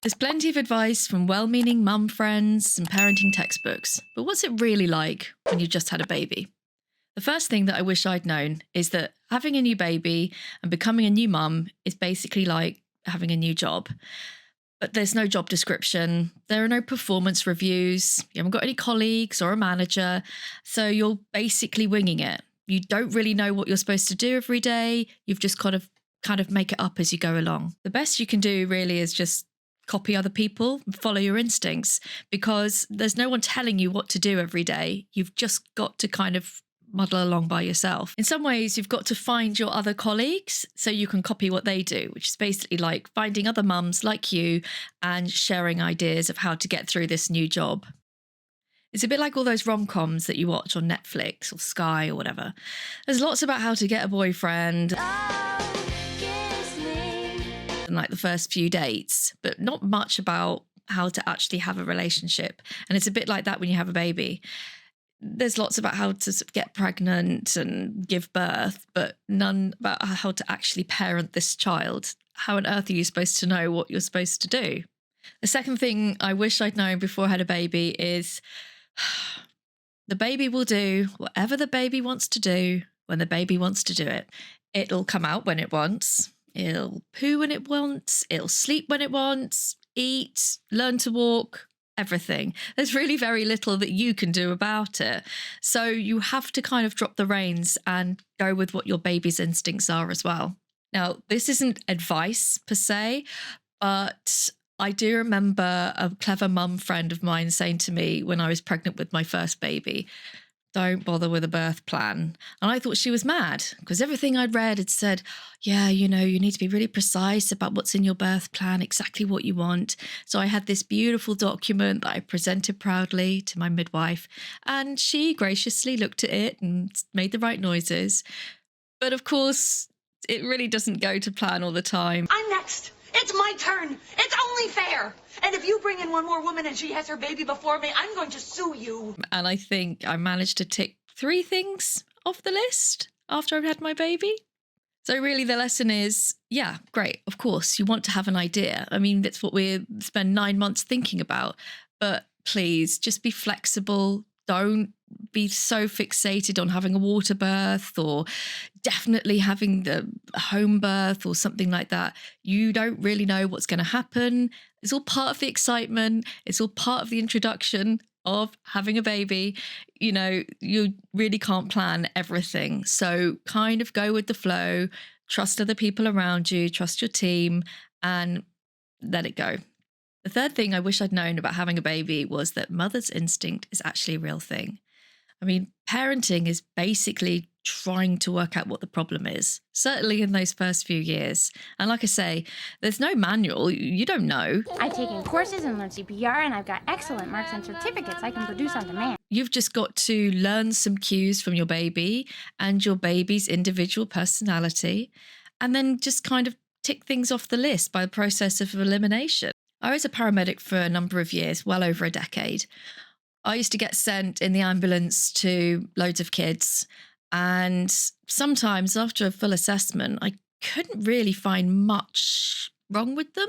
There's plenty of advice from well meaning mum friends and parenting textbooks, but what's it really like when you've just had a baby? The first thing that I wish I'd known is that having a new baby and becoming a new mum is basically like having a new job. But there's no job description, there are no performance reviews, you haven't got any colleagues or a manager, so you're basically winging it. You don't really know what you're supposed to do every day, you've just kind of make it up as you go along. The best you can do really is just copy other people, follow your instincts, because there's no one telling you what to do every day. You've just got to kind of muddle along by yourself. In some ways, you've got to find your other colleagues so you can copy what they do, which is basically like finding other mums like you and sharing ideas of how to get through this new job. It's a bit like all those rom-coms that you watch on Netflix or Sky or whatever. There's lots about how to get a boyfriend and like the first few dates, but not much about how to actually have a relationship. And it's a bit like that when you have a baby. There's lots about how to sort of get pregnant and give birth, but none about how to actually parent this child. How on earth are you supposed to know what you're supposed to do? The second thing I wish I'd known before I had a baby is the baby will do whatever the baby wants to do when the baby wants to do it. It'll come out when it wants. It'll poo when it wants. It'll sleep when it wants, eat, learn to walk, everything. There's really very little that you can do about it. So you have to kind of drop the reins and go with what your baby's instincts are as well. Now, this isn't advice per se, but I do remember a clever mum friend of mine saying to me when I was pregnant with my first baby, don't bother with a birth plan. And I thought she was mad because everything I'd read had said, yeah, you need to be really precise about what's in your birth plan, exactly what you want. So I had this beautiful document that I presented proudly to my midwife, and she graciously looked at it and made the right noises. But of course, it really doesn't go to plan all the time. I'm next. It's my turn. It's only fair. And if you bring in one more woman and she has her baby before me, I'm going to sue you. And I think I managed to tick 3 things off the list after I've had my baby. So really the lesson is, yeah, great. Of course, you want to have an idea. I mean, that's what we spend 9 months thinking about. But please just be flexible. Don't be so fixated on having a water birth or definitely having the home birth or something like that. You don't really know what's going to happen. It's all part of the excitement. It's all part of the introduction of having a baby. You really can't plan everything. So kind of go with the flow, trust other people around you, trust your team, and let it go. The third thing I wish I'd known about having a baby was that mother's instinct is actually a real thing. I mean, parenting is basically trying to work out what the problem is, certainly in those first few years. And like I say, there's no manual. You don't know. I've taken courses and learned CPR, and I've got excellent marks and certificates I can produce on demand. You've just got to learn some cues from your baby and your baby's individual personality, and then just kind of tick things off the list by the process of elimination. I was a paramedic for a number of years, well over a decade. I used to get sent in the ambulance to loads of kids, and sometimes after a full assessment, I couldn't really find much wrong with them.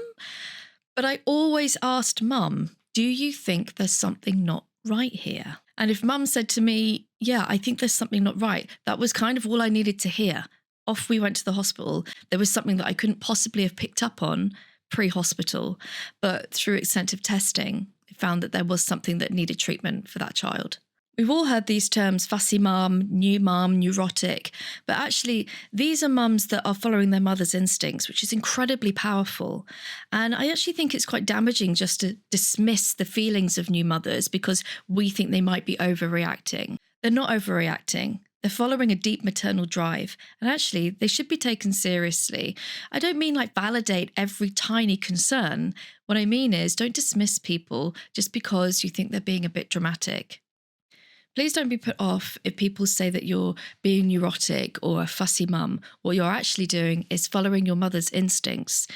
But I always asked Mum, do you think there's something not right here? And if Mum said to me, yeah, I think there's something not right, that was kind of all I needed to hear. Off we went to the hospital. There was something that I couldn't possibly have picked up on pre-hospital, but through extensive testing, I found that there was something that needed treatment for that child. We've all heard these terms, fussy mum, neurotic, but actually these are mums that are following their mother's instincts, which is incredibly powerful. And I actually think it's quite damaging just to dismiss the feelings of new mothers because we think they might be overreacting. They're not overreacting. They're following a deep maternal drive, and actually they should be taken seriously. I don't mean like validate every tiny concern. What I mean is don't dismiss people just because you think they're being a bit dramatic. Please don't be put off if people say that you're being neurotic or a fussy mum. What you're actually doing is following your mother's instincts.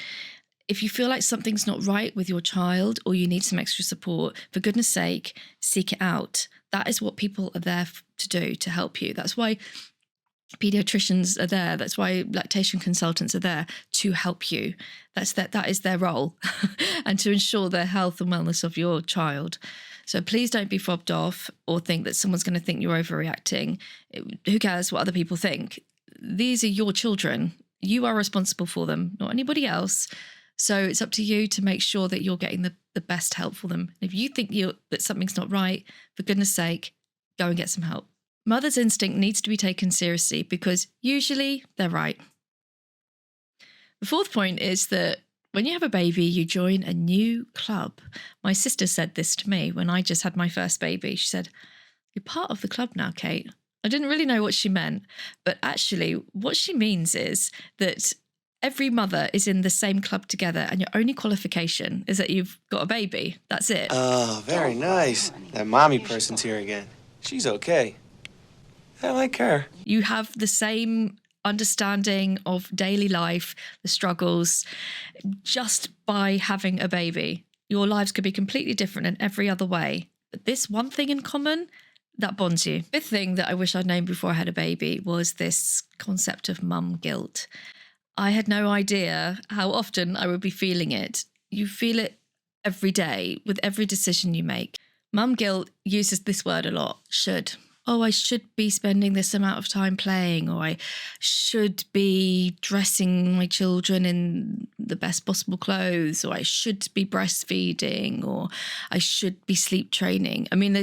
If you feel like something's not right with your child or you need some extra support, for goodness sake, seek it out. That is what people are there to do, to help you. That's why Pediatricians are there. That's why lactation consultants are there to help you. That is their role, and to ensure the health and wellness of your child. So please don't be fobbed off or think that someone's going to think you're overreacting. Who cares what other people think? These are your children. You are responsible for them, not anybody else. So it's up to you to make sure that you're getting the best help for them. If you think that something's not right, for goodness sake, go and get some help. Mother's instinct needs to be taken seriously because usually they're right. The fourth point is that when you have a baby, you join a new club. My sister said this to me when I just had my first baby. She said, "You're part of the club now, Kate." I didn't really know what she meant, but actually what she means is that every mother is in the same club together, and your only qualification is that you've got a baby. That's it. Oh, very nice. That mommy person's here again. She's okay. I like her. You have the same understanding of daily life, the struggles, just by having a baby. Your lives could be completely different in every other way. But this one thing in common, that bonds you. Fifth thing that I wish I'd known before I had a baby was this concept of mum guilt. I had no idea how often I would be feeling it. You feel it every day with every decision you make. Mum guilt uses this word a lot, should. Oh, I should be spending this amount of time playing, or I should be dressing my children in the best possible clothes, or I should be breastfeeding, or I should be sleep training. I mean,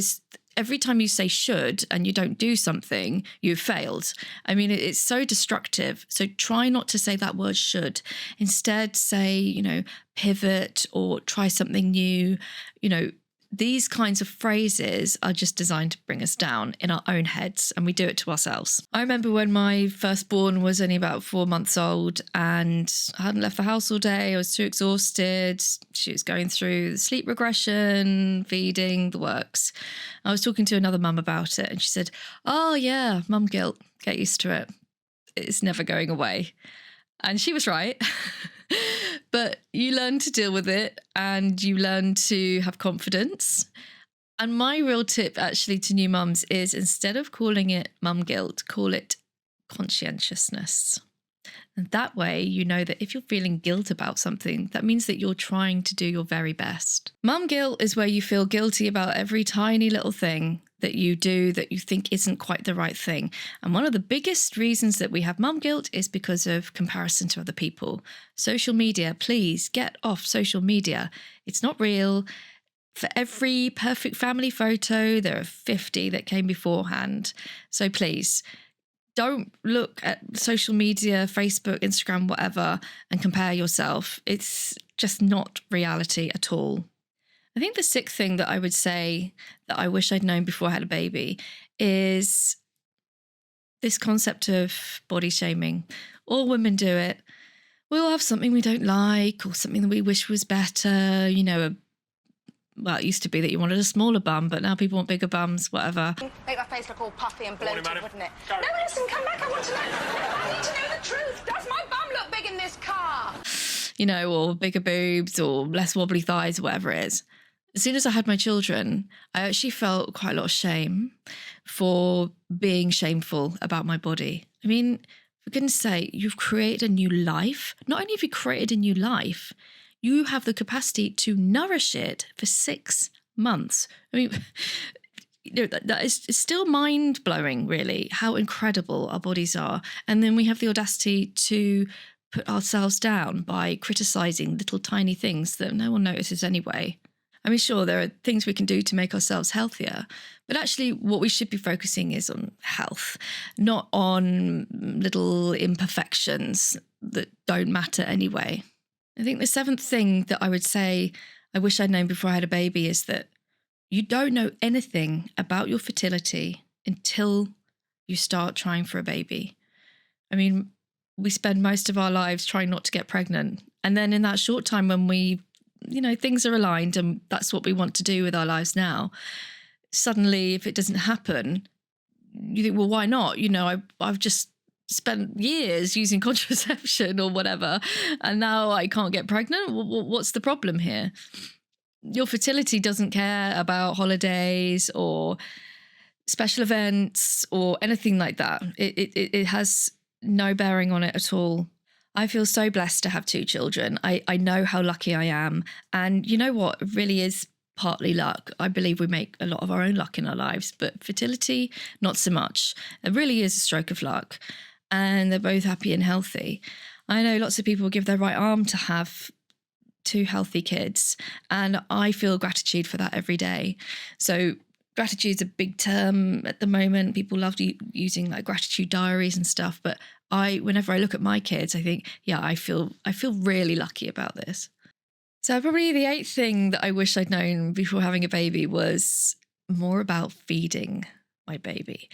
every time you say should and you don't do something, you've failed. I mean, it's so destructive. So try not to say that word should. Instead, say, pivot or try something new. These kinds of phrases are just designed to bring us down in our own heads, and we do it to ourselves. I remember when my firstborn was only about 4 months old and I hadn't left the house all day. I was too exhausted. She was going through sleep regression, feeding, the works. I was talking to another mum about it, and she said, "Oh yeah, mum guilt, get used to it. It's never going away." And she was right. But you learn to deal with it and you learn to have confidence. And my real tip actually to new mums is, instead of calling it mum guilt, call it conscientiousness. And that way, you know that if you're feeling guilt about something, that means that you're trying to do your very best. Mum guilt is where you feel guilty about every tiny little thing that you do that you think isn't quite the right thing. And one of the biggest reasons that we have mum guilt is because of comparison to other people. Social media, please get off social media. It's not real. For every perfect family photo, there are 50 that came beforehand. So please, don't look at social media, Facebook, Instagram, whatever, and compare yourself. It's just not reality at all. I think the sixth thing that I would say that I wish I'd known before I had a baby is this concept of body shaming. All women do it. We all have something we don't like or something that we wish was better. Well, it used to be that you wanted a smaller bum, but now people want bigger bums, whatever. Make my face look all puffy and bloated, Morning, wouldn't it? Go. No, listen, come back. I want to know. I need to know the truth. Does my bum look big in this car? Or bigger boobs or less wobbly thighs, whatever it is. As soon as I had my children, I actually felt quite a lot of shame for being shameful about my body. I mean, for goodness sake, you've created a new life. Not only have you created a new life, you have the capacity to nourish it for 6 months. I mean, that is still mind-blowing, really, how incredible our bodies are. And then we have the audacity to put ourselves down by criticising little tiny things that no one notices anyway. I mean, sure, there are things we can do to make ourselves healthier, but actually what we should be focusing is on health, not on little imperfections that don't matter anyway. I think the seventh thing that I would say I wish I'd known before I had a baby is that you don't know anything about your fertility until you start trying for a baby. I mean, we spend most of our lives trying not to get pregnant. And then in that short time when things are aligned and that's what we want to do with our lives now, suddenly if it doesn't happen, you think, well, why not? I've just spent years using contraception or whatever, and now I can't get pregnant. What's the problem here? Your fertility doesn't care about holidays or special events or anything like that. It has no bearing on it at all. I feel so blessed to have 2 children. I know how lucky I am. And you know what? It really is partly luck. I believe we make a lot of our own luck in our lives, but fertility, not so much. It really is a stroke of luck. And they're both happy and healthy. I know lots of people give their right arm to have 2 healthy kids, and I feel gratitude for that every day. So gratitude's a big term at the moment. People love using like gratitude diaries and stuff, but whenever I look at my kids, I think, yeah, I feel really lucky about this. So probably the 8th thing that I wish I'd known before having a baby was more about feeding my baby.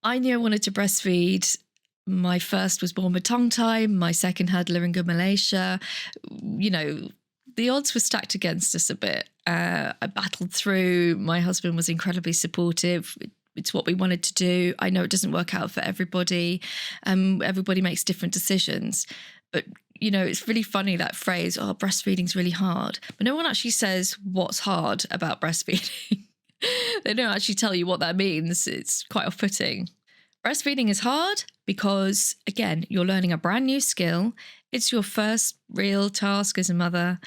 I knew I wanted to breastfeed. My first was born with tongue tie. My second had laryngomalacia. You know, the odds were stacked against us a bit. I battled through. My husband was incredibly supportive. It's what we wanted to do. I know it doesn't work out for everybody. Everybody makes different decisions. But, you know, it's really funny, that phrase, oh, breastfeeding's really hard. But no one actually says what's hard about breastfeeding. They don't actually tell you what that means. It's quite off-putting. Breastfeeding is hard because, again, you're learning a brand new skill. It's your first real task as a mother.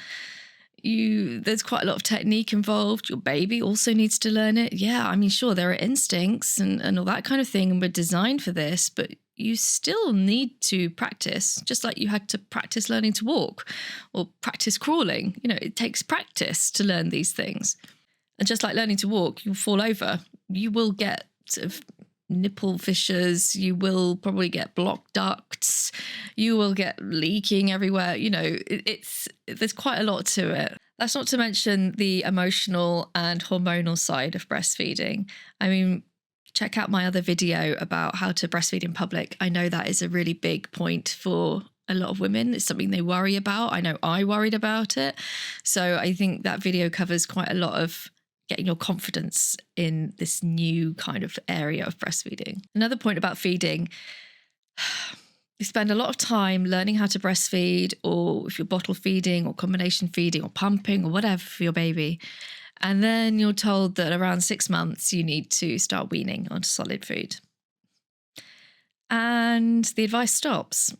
There's quite a lot of technique involved. Your baby also needs to learn it. Yeah, I mean, sure, there are instincts and all that kind of thing, and we're designed for this, but you still need to practice, just like you had to practice learning to walk or practice crawling. You know, it takes practice to learn these things. And just like learning to walk, you'll fall over. You will get sort of nipple fissures. You will probably get blocked ducts. You will get leaking everywhere. You know, there's quite a lot to it. That's not to mention the emotional and hormonal side of breastfeeding. I mean, check out my other video about how to breastfeed in public. I know that is a really big point for a lot of women. It's something they worry about. I know I worried about it. So I think that video covers quite a lot of getting your confidence in this new kind of area of breastfeeding. Another point about feeding, you spend a lot of time learning how to breastfeed, or if you're bottle feeding or combination feeding or pumping or whatever for your baby. And then you're told that around 6 months, you need to start weaning onto solid food. And the advice stops.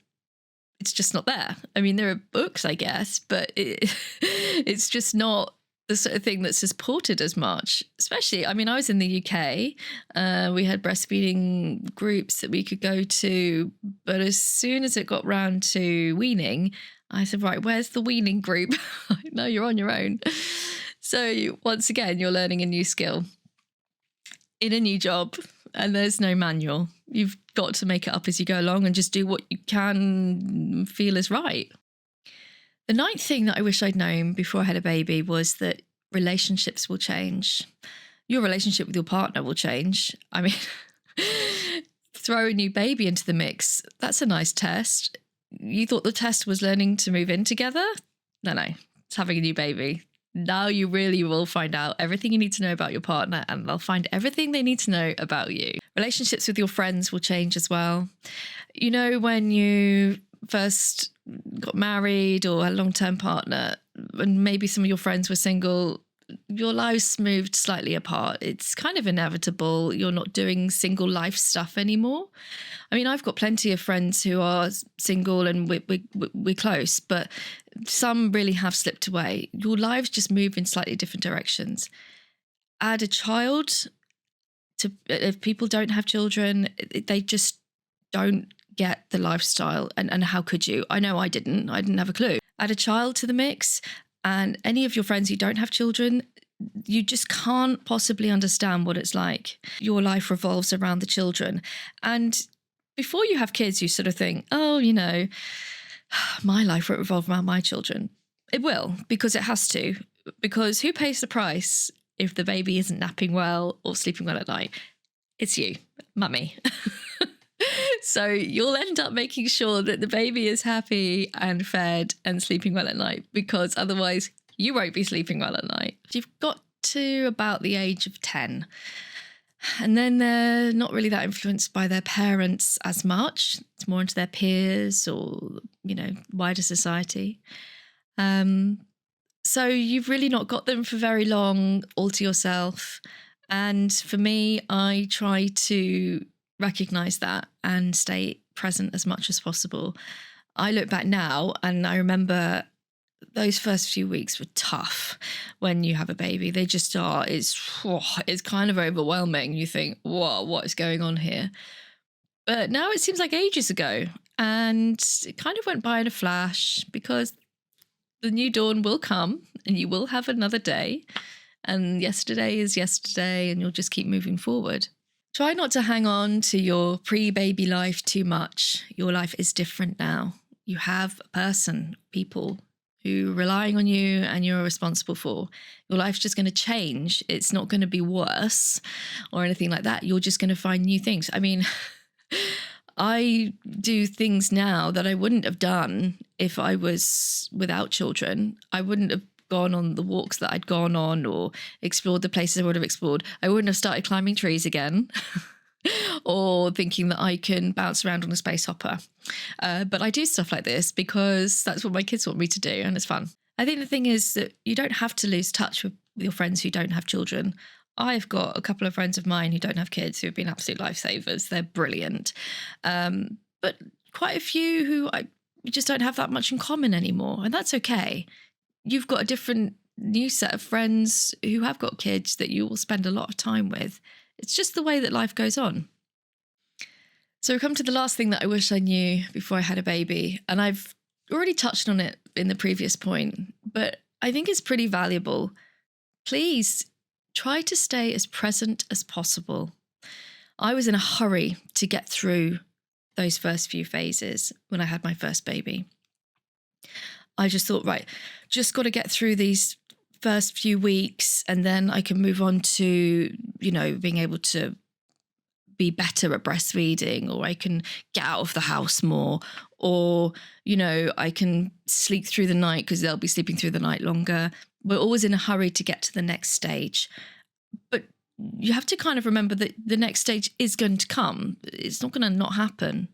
It's just not there. I mean, there are books, I guess, but it's just not the sort of thing that's supported as much. Especially, I mean, I was in the UK. We had breastfeeding groups that we could go to. But as soon as it got round to weaning, I said, right, where's the weaning group? No, you're on your own. So once again, you're learning a new skill in a new job, and there's no manual. You've got to make it up as you go along and just do what you can feel is right. The 9th thing that I wish I'd known before I had a baby was that relationships will change. Your relationship with your partner will change. I mean, throw a new baby into the mix. That's a nice test. You thought the test was learning to move in together? No, it's having a new baby. Now you really will find out everything you need to know about your partner, and they'll find everything they need to know about you. Relationships with your friends will change as well. You know, when you first got married or had a long-term partner, and maybe some of your friends were single, your lives moved slightly apart. It's kind of inevitable. You're not doing single life stuff anymore. I mean, I've got plenty of friends who are single and we're close, but some really have slipped away. Your lives just move in slightly different directions. Add a child to, if people don't have children, they just don't get the lifestyle. And how could you? I know I didn't have a clue. Add a child to the mix, and any of your friends who don't have children, you just can't possibly understand what it's like. Your life revolves around the children. And before you have kids, you sort of think, oh, you know, my life won't revolve around my children. It will, because it has to. Because who pays the price if the baby isn't napping well or sleeping well at night? It's you, mummy. So you'll end up making sure that the baby is happy and fed and sleeping well at night, because otherwise you won't be sleeping well at night. You've got to about the age of 10. And then they're not really that influenced by their parents as much. It's more into their peers or, you know, wider society. So you've really not got them for very long all to yourself. And for me, I try to recognize that and stay present as much as possible. I look back now and I remember those first few weeks were tough when you have a baby. They just are. It's kind of overwhelming. You think, whoa, what is going on here? But now it seems like ages ago. And it kind of went by in a flash because the new dawn will come and you will have another day. And yesterday is yesterday and you'll just keep moving forward. Try not to hang on to your pre-baby life too much. Your life is different now. You have a person, people who are relying on you and you're responsible for. Your life's just going to change. It's not going to be worse or anything like that. You're just going to find new things. I mean, I do things now that I wouldn't have done if I was without children. I wouldn't have gone on the walks that I'd gone on or explored the places I would have explored. I wouldn't have started climbing trees again or thinking that I can bounce around on a space hopper. But I do stuff like this because that's what my kids want me to do and it's fun. I think the thing is that you don't have to lose touch with your friends who don't have children. I've got a couple of friends of mine who don't have kids who have been absolute lifesavers. They're brilliant. But quite a few who we just don't have that much in common anymore. And that's okay. You've got a different new set of friends who have got kids that you will spend a lot of time with. It's just the way that life goes on. So we come to the last thing that I wish I knew before I had a baby. And I've already touched on it in the previous point, but I think it's pretty valuable. Please try to stay as present as possible. I was in a hurry to get through those first few phases when I had my first baby. I just thought, right, just got to get through these first few weeks and then I can move on to, being able to be better at breastfeeding, or I can get out of the house more, or, I can sleep through the night because they'll be sleeping through the night longer. We're always in a hurry to get to the next stage. But you have to kind of remember that the next stage is going to come. It's not going to not happen.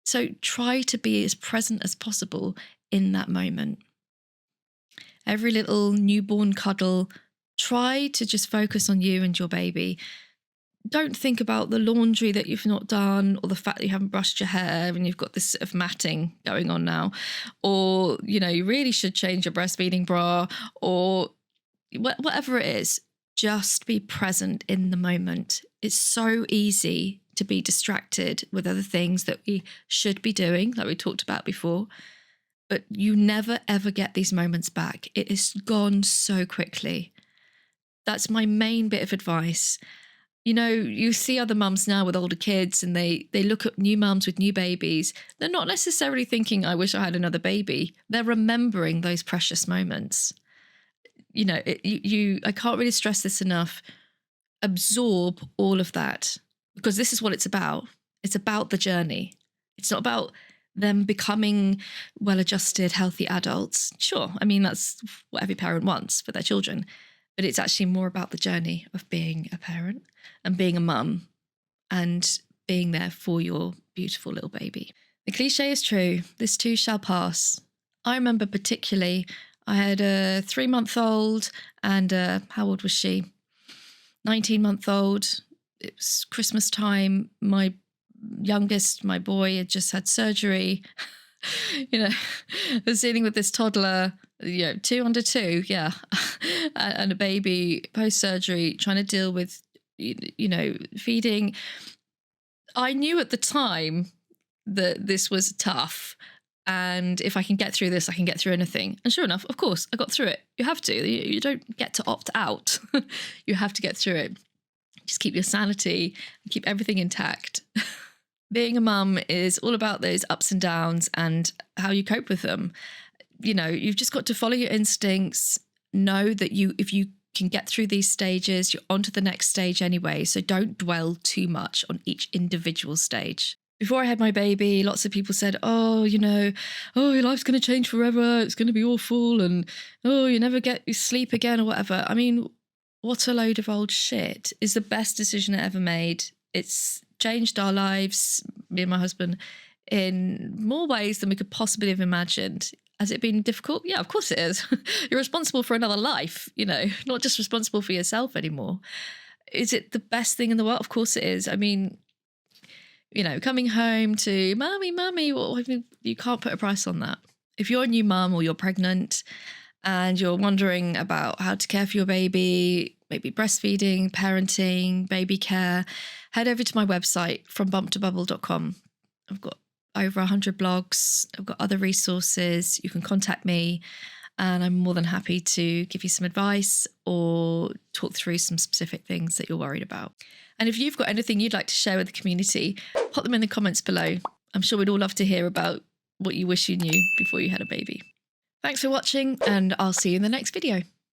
So try to be as present as possible in that moment. Every little newborn cuddle, try to just focus on you and your baby. Don't think about the laundry that you've not done or the fact that you haven't brushed your hair and you've got this sort of matting going on now. Or, you really should change your breastfeeding bra or whatever it is. Just be present in the moment. It's so easy to be distracted with other things that we should be doing, like we talked about before. But you never, ever get these moments back. It is gone so quickly. That's my main bit of advice. You see other mums now with older kids and they look at new mums with new babies. They're not necessarily thinking, I wish I had another baby. They're remembering those precious moments. I can't really stress this enough. Absorb all of that because this is what it's about. It's about the journey. It's not about them becoming well-adjusted, healthy adults. Sure, that's what every parent wants for their children. But it's actually more about the journey of being a parent and being a mum and being there for your beautiful little baby. The cliche is true. This too shall pass. I remember particularly I had a 3-month-old and how old was she? 19-month-old. It was Christmas time. My youngest, my boy, had just had surgery. I was dealing with this toddler, 2 under 2, yeah, and a baby post-surgery, trying to deal with, feeding. I knew at the time that this was tough. And if I can get through this, I can get through anything. And sure enough, of course, I got through it. You have to. You don't get to opt out. You have to get through it. Just keep your sanity and keep everything intact. Being a mum is all about those ups and downs and how you cope with them. You've just got to follow your instincts. Know that if you can get through these stages, you're on to the next stage anyway. So don't dwell too much on each individual stage. Before I had my baby, lots of people said, your life's going to change forever. It's going to be awful. And, you never get your sleep again or whatever. What a load of old shit. It's the best decision I ever made. It's changed our lives, me and my husband, in more ways than we could possibly have imagined. Has it been difficult? Yeah, of course it is. You're responsible for another life, not just responsible for yourself anymore. Is it the best thing in the world? Of course it is. I mean, you know, coming home to mummy, well, I mean, you can't put a price on that. If you're a new mum or you're pregnant and you're wondering about how to care for your baby, maybe breastfeeding, parenting, baby care, head over to my website, frombumptobubble.com. I've got over 100 blogs. I've got other resources. You can contact me and I'm more than happy to give you some advice or talk through some specific things that you're worried about. And if you've got anything you'd like to share with the community, put them in the comments below. I'm sure we'd all love to hear about what you wish you knew before you had a baby. Thanks for watching, and I'll see you in the next video.